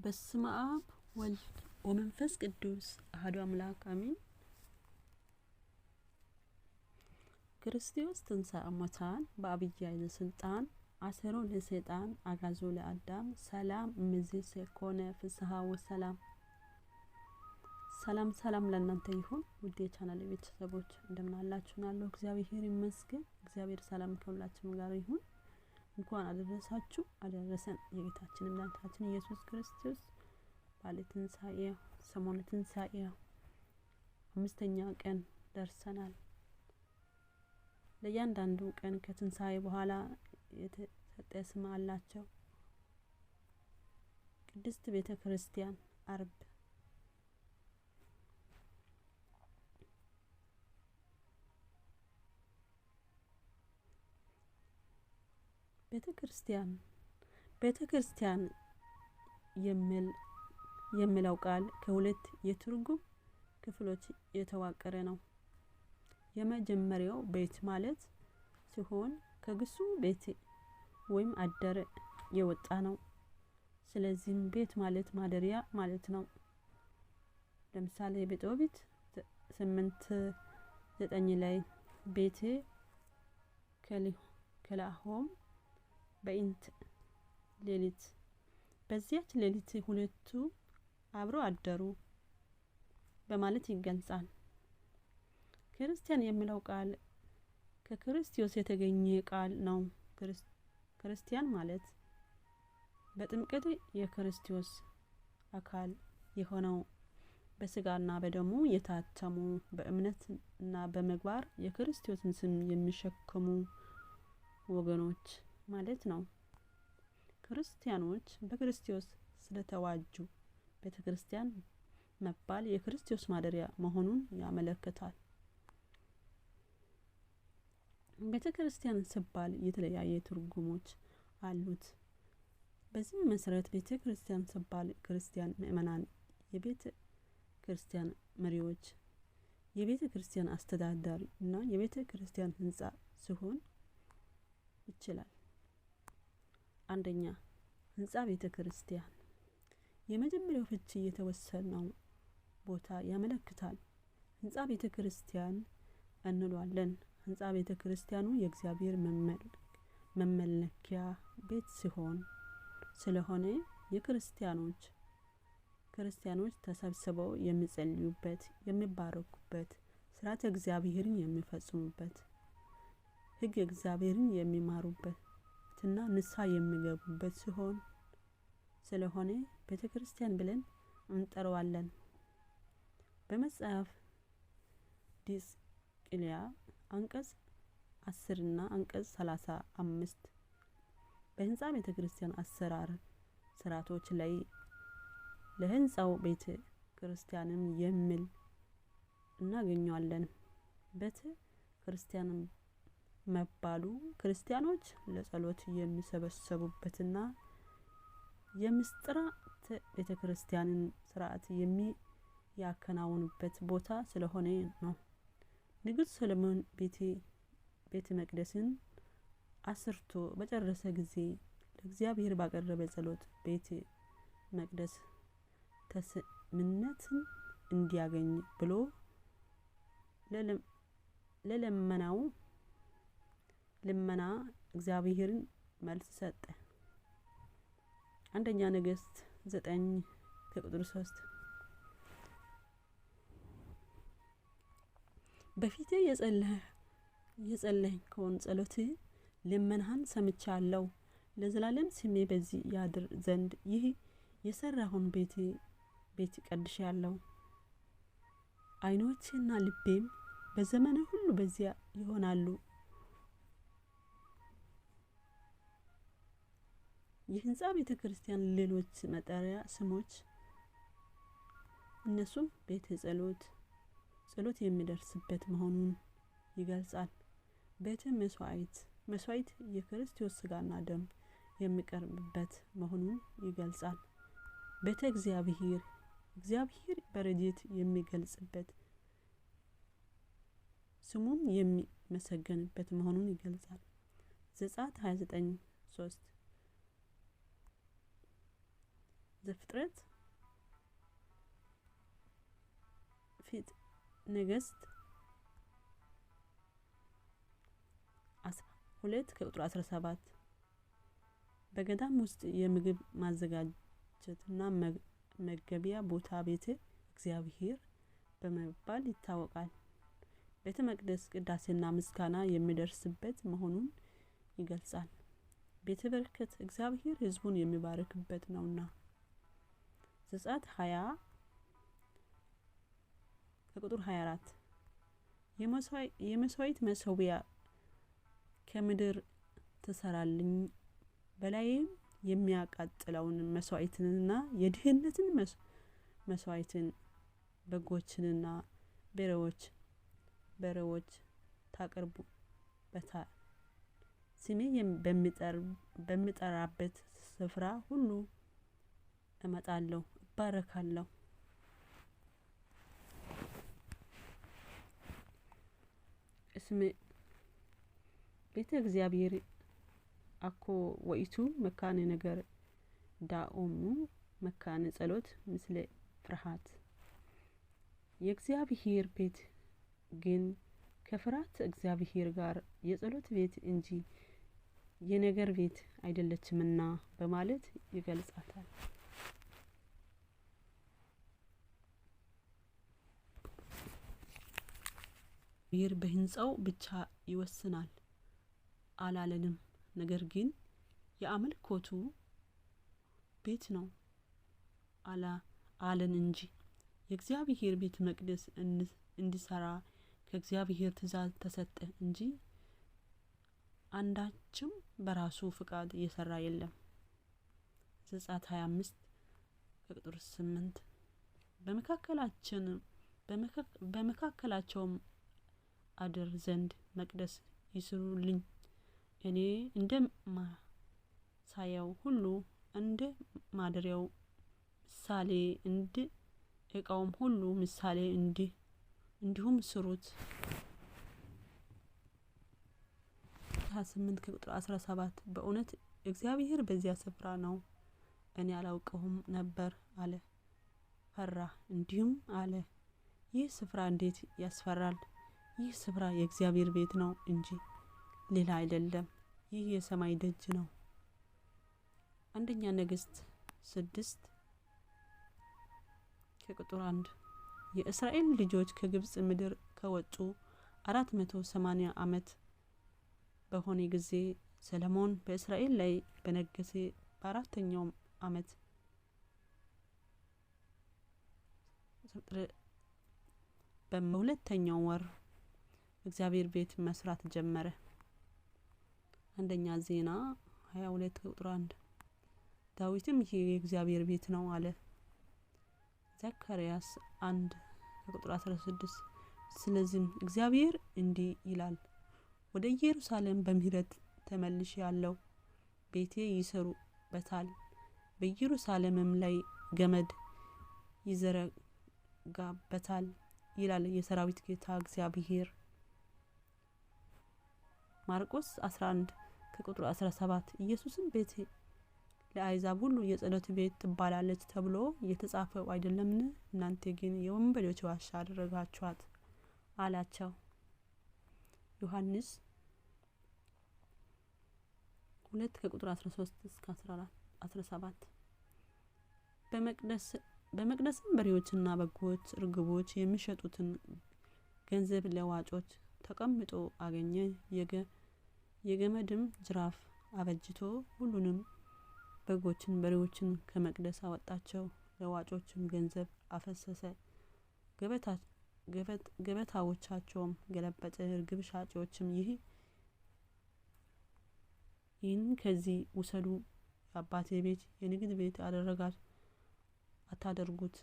በስመ አብ ወልድ ወመንፈስ ቅዱስ አሐዱ አምላክ አሜን። ክርስቶስ ተንሥአ እሙታን በዐቢይ ኃይለ ሥልጣን አሰሮ ለሰይጣን አግዓዞ ለአዳም ሰላም እምይእዜሰ ኮነ ፍስሐ ወሰላም። ሰላም ሰላም ለእናንተ ይሁን ውድ የቻናሌ ቤተሰቦች እንደምን አላችሁናለሁ? እግዚአብሔር ይመስገን። እግዚአብሔር ሰላም ከሁላችንም ጋር ይሁን። እንኳን አደረሳችሁ አደረሰን። የጌታችን መድኃኒታችን ኢየሱስ ክርስቶስ በዓለ ትንሣኤ ሰሞነ ትንሣኤ አምስተኛ ቀን ደርሰናል። ለእያንዳንዱ ቀን ከትንሣኤ በኋላ የተሰጠ ስም አላቸው። ቅድስት ቤተ ክርስቲያን አርብ፣ ቤተ ክርስቲያን የሚለው ቃል ከሁለት የትርጉም ክፍሎች የተዋቀረ ነው። የመጀመሪያው ቤት ማለት ሲሆን ከግሱ ቤት ወይም አደረ የወጣ ነው። ስለዚህም ቤት ማለት ማደሪያ ማለት ነው። ለምሳሌ በጦቢት 8:9 ላይ ቤቴ ከላሆም በእንት ሌሊት፣ በዚያች ሌሊት ሁለቱ አብረው አደሩ በማለት ይገልጻል። ክርስቲያን የሚለው ቃል ከክርስቶስ የተገኘ ቃል ነው። ክርስቲያን ማለት በጥምቀት የክርስቶስ አካል የሆነው በስጋና በደሙ የታተሙ በእምነትና በምግባር የክርስቶስን ስም የሚሸከሙ ወገኖች ማለት ነው። ክርስቲያኖች በክርስቶስ ስለተዋጁ ቤተክርስቲያን መባል የክርስቶስ ማደሪያ መሆኑን ያመለክታል። ቤተክርስቲያን ሲባል የተለያየ ትርጉሞች አሉት። በዚህ መሰረት ቤተክርስቲያን ሲባል ክርስቲያን ምእመናን፣ የቤተ ክርስቲያን መሪዎች፣ የቤተ ክርስቲያን አስተዳዳሪ እና የቤተ ክርስቲያን ህንጻ ሲሆን ይችላል። አንደኛ ህንጻ ቤተ ክርስቲያን የመጀመሪያው ፍቺ የተወሰነው ቦታ ያመለክታል። ህንጻ ቤተ ክርስቲያን እንለዋለን። ህንጻ ቤተ ክርስቲያኑ የእግዚአብሔር መመለኪያ ቤት ሲሆን ስለሆነ የክርስቲያኖች ተሰብስበው የሚጸልዩበት፣ የሚባረኩበት፣ ስርዓተ እግዚአብሔርን የሚፈጽሙበት፣ ህግ እግዚአብሔርን የሚማሩበትና ንስሐ የሚገቡበት ሲሆን ስለሆነ ቤተክርስቲያን ብለን እንጠራዋለን። በመጽሐፍ ዲስቅልያ አንቀጽ 10 እና አንቀጽ 35 በህንጻ ቤተክርስቲያን አሰራር ስርዓቶች ላይ ለህንጻው ቤተ ክርስቲያንም የሚል እናገኛለን። ቤተ ክርስቲያን መባሉ ክርስቲያኖች ለጸሎት የሚሰበሰቡበትና የምስጢራተ ቤተ ክርስቲያንን ስርዓት የሚያከናውኑበት ቦታ ስለሆነ ነው። ንጉሥ ሰሎሞን ቤተ መቅደስን አሰርቶ በጨረሰ ጊዜ ለእግዚአብሔር ባቀረበ ጸሎት ቤተ መቅደስ ተሰሚነትን እንዲያገኝ ብሎ ለለመናው ልመና እግዚአብሔርን መልስ ሰጠ። አንደኛ ነገሥት 9:3 በፊቴ የጸለይከውን ጸሎት ልመናህን ሰምቻለሁ። ለዘላለም ስሜ በዚህ ያድር ዘንድ ይህ የሰራሁን ቤት ቀድሻለሁ። ዓይኖቼና ልቤም በዘመኔ ሁሉ በዚያ ይሆናሉ። የህንጻ ቤተ ክርስቲያን ሌሎች መጠሪያ ስሞች እነሱም ቤተ ጸሎት የሚደርስበት መሆኑን ይገልጻል። ቤተ መስዋዕት የክርስቶስ ስጋና ደም የሚቀርብበት መሆኑን ይገልጻል። ቤተ እግዚአብሔር በረድኤት የሚገልጽበት ስሙም የሚመሰገንበት መሆኑን ይገልጻል። ዘጸአት 29:3 ዘፍጥረት ፊት ነገሥት 2:17 በገዳም ውስጥ የምግብ ማዘጋጀትና መገቢያ ቦታ ቤተ እግዚአብሔር በመባል ይታወቃል። ቤተ መቅደስ ቅዳሴና ምስጋና የሚደርስበት መሆኑን ይገልጻል። ቤተ በረከት እግዚአብሔር ሕዝቡን የሚባርክበት ነውና። ዘጸአት 20:24 የመስዋዕት መሠዊያ ከምድር ትሰራልኝ በላይም የሚያቃጥለውን መስዋዕትንና የድህነትን መስዋዕትን በጎችንና በሬዎች ታቀርቡበታል። ስሜ በሚጠራበት ስፍራ ሁሉ እመጣለሁ፣ እባረካለሁ። እስመ ቤተ እግዚአብሔር አኮ ወይቱ መካነ ነገር ዳኦሙ መካነ ጸሎት ምስለ ፍርሃት። የእግዚአብሔር ቤት ግን ከፍርሃት እግዚአብሔር ጋር የጸሎት ቤት እንጂ የነገር ቤት አይደለችምና በማለት ይገልጻታል። ይህ በህንጻው ብቻ ይወስናል አላለንም። ነገር ግን የአምልኮቱ ቤት ነው አለን እንጂ የእግዚአብሔር ቤተ መቅደስ እንዲሰራ ከእግዚአብሔር ትእዛዝ ተሰጠ እንጂ አንዳችም በራሱ ፍቃድ እየሰራ የለም። ዘጸአት 25:8 በመካከላቸውም አድር ዘንድ መቅደስ ይስሩልኝ፣ እኔ እንደማሳየው ሁሉ እንደ ማደሪያው ምሳሌ እንደ ዕቃውም ሁሉ ምሳሌ እንዲሁም ስሩት። 28 ከቁጥር 17 በእውነት እግዚአብሔር በዚያ ስፍራ ነው፣ እኔ አላውቀውም ነበር አለ። ፈራ፣ እንዲሁም አለ፣ ይህ ስፍራ እንዴት ያስፈራል! ይህ ስፍራ የእግዚአብሔር ቤት ነው እንጂ ሌላ አይደለም። ይህ የሰማይ ደጅ ነው። አንደኛ ነገሥት 6 ከቁጥር 1 የእስራኤል ልጆች ከግብጽ ምድር ከወጡ 480 ዓመት በሆነ ጊዜ ሰለሞን በእስራኤል ላይ በነገሰ በአራተኛው ዓመት በሁለተኛው ወር እግዚአብሔር ቤት መስራት ጀመረ። አንደኛ ዜና 22 ቁጥር 1 ዳዊትም ይህ የእግዚአብሔር ቤት ነው አለ። ዘካርያስ 1 ቁጥር 16 ስለዚህ እግዚአብሔር እንዲህ ይላል፣ ወደ ኢየሩሳሌም በምህረት ተመልሼ ያለው ቤቴ ይሰሩበታል፣ በኢየሩሳሌምም ላይ ገመድ ይዘረጋበታል ይላል የሰራዊት ጌታ እግዚአብሔር። ማርቆስ 11 ከቁጥር 17 ኢየሱስም ቤቴ ለአሕዛብ ሁሉ የጸሎት ቤት ትባላለች ተብሎ የተጻፈው አይደለምን? እናንተ ግን የወንበዴዎች ዋሻ አደረጋችኋት አላቸው። ዮሐንስ 2 ከቁጥር 13 እስከ 17 በመቅደስም በሬዎችና በጎች፣ ርግቦች የሚሸጡትን ገንዘብ ለዋጮች ተቀምጦ አገኘ። የገመድም ጅራፍ አበጅቶ ሁሉንም በጎችን በሬዎችን ከመቅደስ አወጣቸው። ለዋጮችም ገንዘብ አፈሰሰ። ገበታዎቻቸውም ገለበጠ። ርግብ ሻጮችም ይህን ከዚህ ውሰዱ፣ የአባቴ ቤት የንግድ ቤት አታደርጉት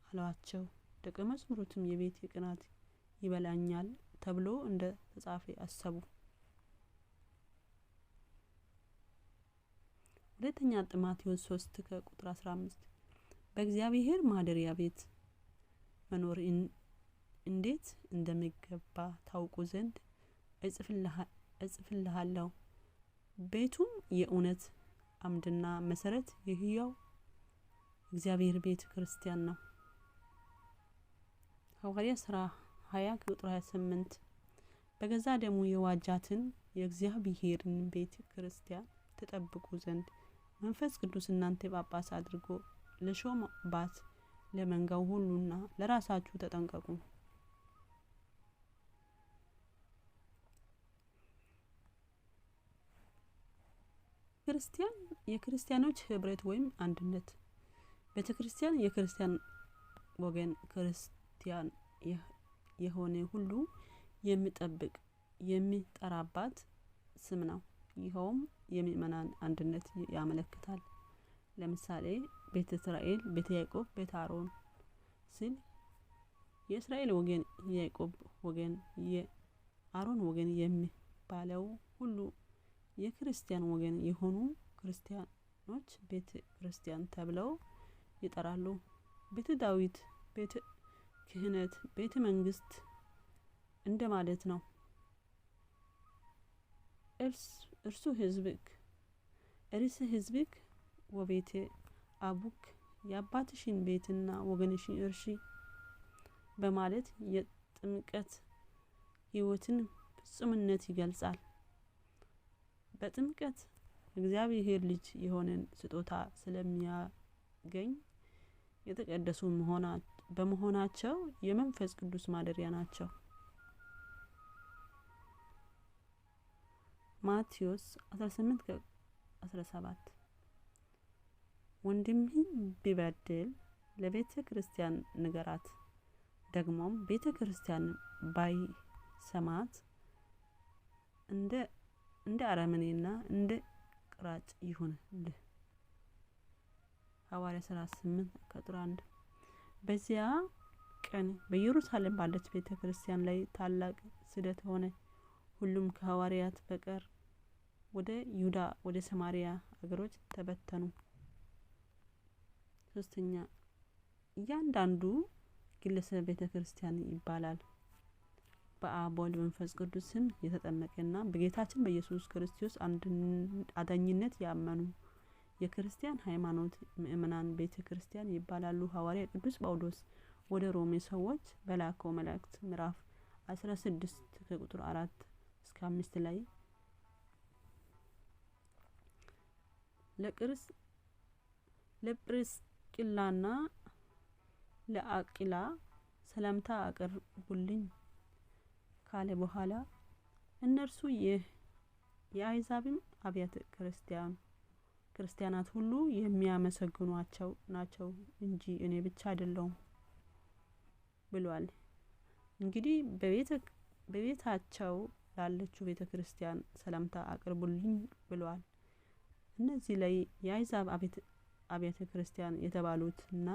አሏቸው። ደቀ መዛሙርቱም የቤት ቅናት ይበላኛል ተብሎ እንደ ተጻፈ አሰቡ። ሁለተኛ ጢሞቴዎስ 3 ከቁጥር 15 በእግዚአብሔር ማደሪያ ቤት መኖር እንዴት እንደሚገባ ታውቁ ዘንድ እጽፍልሃለሁ። ቤቱም የእውነት አምድና መሰረት የሕያው እግዚአብሔር ቤተ ክርስቲያን ነው። ሐዋርያት ሥራ 20 ቁጥር 28 በገዛ ደሙ የዋጃትን የእግዚአብሔርን ቤተ ክርስቲያን ተጠብቁ ዘንድ መንፈስ ቅዱስ እናንተ ጳጳስ አድርጎ ለሾመባት ለመንጋው ሁሉና ለራሳችሁ ተጠንቀቁ። ክርስቲያን የክርስቲያኖች ህብረት ወይም አንድነት። ቤተክርስቲያን የክርስቲያን ወገን ክርስቲያን የሆነ ሁሉ የሚጠብቅ የሚጠራባት ስም ነው። ይኸውም የምእመናን አንድነት ያመለክታል። ለምሳሌ ቤተ እስራኤል፣ ቤተ ያዕቆብ፣ ቤተ አሮን ሲል የእስራኤል ወገን የያዕቆብ ወገን የአሮን ወገን የሚባለው ሁሉ የክርስቲያን ወገን የሆኑ ክርስቲያኖች ቤተ ክርስቲያን ተብለው ይጠራሉ። ቤተ ዳዊት፣ ቤተ ክህነት፣ ቤተ መንግስት እንደማለት ነው። እርሱ ህዝብክ ወቤተ አቡክ የአባትሽን ቤትና ወገንሽን እርሺ በማለት የጥምቀት ህይወትን ፍጹምነት ይገልጻል። በጥምቀት እግዚአብሔር ልጅ የሆነን ስጦታ ስለሚያገኝ የተቀደሱ በመሆናቸው የመንፈስ ቅዱስ ማደሪያ ናቸው። ማቴዎስ 18:17 ወንድምህን ቢበድል ለቤተ ክርስቲያን ንገራት፣ ደግሞም ቤተ ክርስቲያን ባይሰማት እንደ አረመኔና እንደ ቅራጭ ይሁንልህ። ሐዋርያት ሥራ 8:1 በዚያ ቀን በኢየሩሳሌም ባለች ቤተ ክርስቲያን ላይ ታላቅ ስደት ሆነ። ሁሉም ከሐዋርያት በቀር ወደ ይሁዳ ወደ ሰማሪያ አገሮች ተበተኑ። ሶስተኛ እያንዳንዱ ግለሰብ ቤተ ክርስቲያን ይባላል። በአብ ወልድ መንፈስ ቅዱስ ስም የተጠመቀና በጌታችን በኢየሱስ ክርስቶስ አዳኝነት ያመኑ የክርስቲያን ሃይማኖት ምእመናን ቤተ ክርስቲያን ይባላሉ። ሐዋርያ ቅዱስ ጳውሎስ ወደ ሮሜ ሰዎች በላከው መልእክት ምዕራፍ 16 ከቁጥር 4 እስከ 5 ላይ ለጵርስቅላና ለአቂላ ሰላምታ አቅርቡልኝ ካለ በኋላ እነርሱ የአሕዛብም አብያተ ክርስቲያናት ሁሉ የሚያመሰግኗቸው ናቸው እንጂ እኔ ብቻ አይደለሁም ብሏል። እንግዲህ በቤታቸው ላለችው ቤተ ክርስቲያን ሰላምታ አቅርቡልኝ ብሏል። እነዚህ ላይ የአሕዛብ አብያተ ክርስቲያን የተባሉትና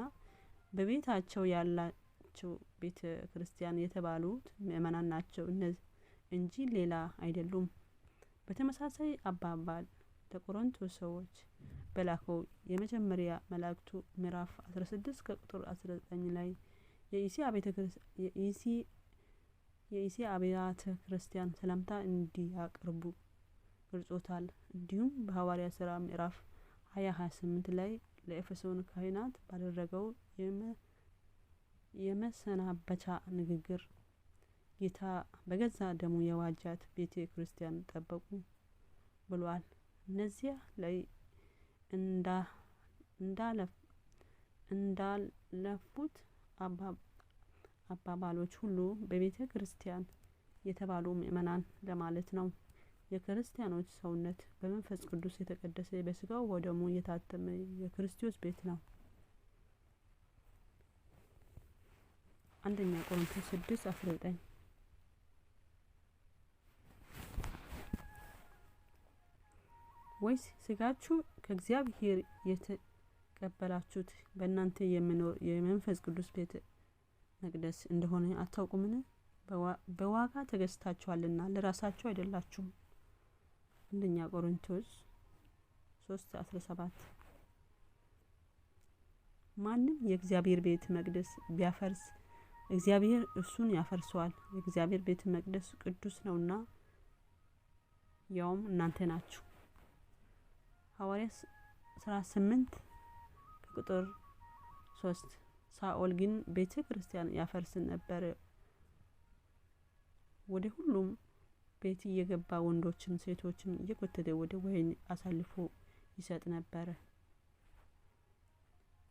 በቤታቸው ያላቸው ቤተ ክርስቲያን የተባሉት ምእመናን ናቸው እንጂ ሌላ አይደሉም። በተመሳሳይ አባባል ለቆሮንቶስ ሰዎች በላከው የመጀመሪያ መልእክቱ ምዕራፍ 16 ከቁጥር 19 ላይ የእስያ አብያተ ክርስቲያን ሰላምታ እንዲያቀርቡ ገልጾታል። እንዲሁም በሐዋርያ ሥራ ምዕራፍ 28 ላይ ለኤፌሶን ካህናት ባደረገው የመሰናበቻ ንግግር ጌታ በገዛ ደሙ የዋጃት ቤተ ክርስቲያን ጠበቁ ብሏል። እነዚያ ላይ እንዳለፉት አባባሎች ሁሉ በቤተ ክርስቲያን የተባሉ ምእመናን ለማለት ነው። የክርስቲያኖች ሰውነት በመንፈስ ቅዱስ የተቀደሰ በስጋው ወደሙ የታተመ የክርስቶስ ቤት ነው። አንደኛ ቆሮንቶስ 6:19 ወይስ ስጋችሁ ከእግዚአብሔር የተቀበላችሁት በእናንተ የሚኖር የመንፈስ ቅዱስ ቤተ መቅደስ እንደሆነ አታውቁምን? በዋጋ ተገዝታችኋልና ለራሳችሁ አይደላችሁም። አንደኛ ቆሮንቶስ 3:17 ማንም የእግዚአብሔር ቤተ መቅደስ ቢያፈርስ እግዚአብሔር እሱን ያፈርሰዋል። የእግዚአብሔር ቤተ መቅደስ ቅዱስ ነውና ያውም እናንተ ናችሁ። ሐዋርያ ሥራ 8 ከቁጥር 3 ሳኦል ግን ቤተ ክርስቲያን ያፈርስ ነበር። ወደ ሁሉም ቤት እየገባ ወንዶችን ሴቶችን እየጎተተ ወደ ወህኒ አሳልፎ ይሰጥ ነበር።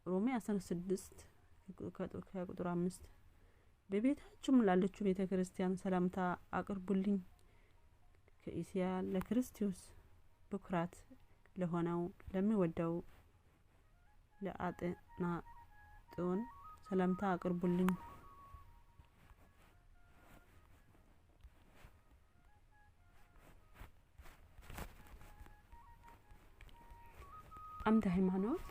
ሮሜ 16 ከቁጥር 5 በቤታችሁም ላለችው ቤተ ክርስቲያን ሰላምታ አቅርቡልኝ። ከእስያ ለክርስቶስ በኩራት ለሆነው ለሚወደው ለአጤናጦን ሰላምታ አቅርቡልኝ። አምደ ሃይማኖት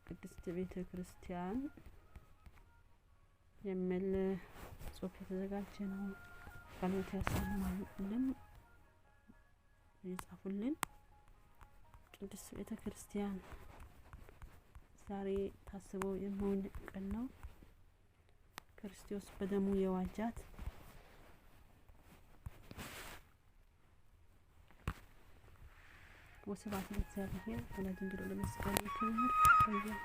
ቅድስት ቤተ ክርስቲያን የሚል ጽሑፍ የተዘጋጀ ነው። ጸሎት ያሰማልን ይጻፉልን። ቅድስት ቤተ ክርስቲያን ዛሬ ታስቦ የሚውል ቀን ነው። ክርስቶስ በደሙ የዋጃት ወስብሐት ለእግዚአብሔር ወለወላዲቱ ድንግል ወለመስቀሉ ክቡር።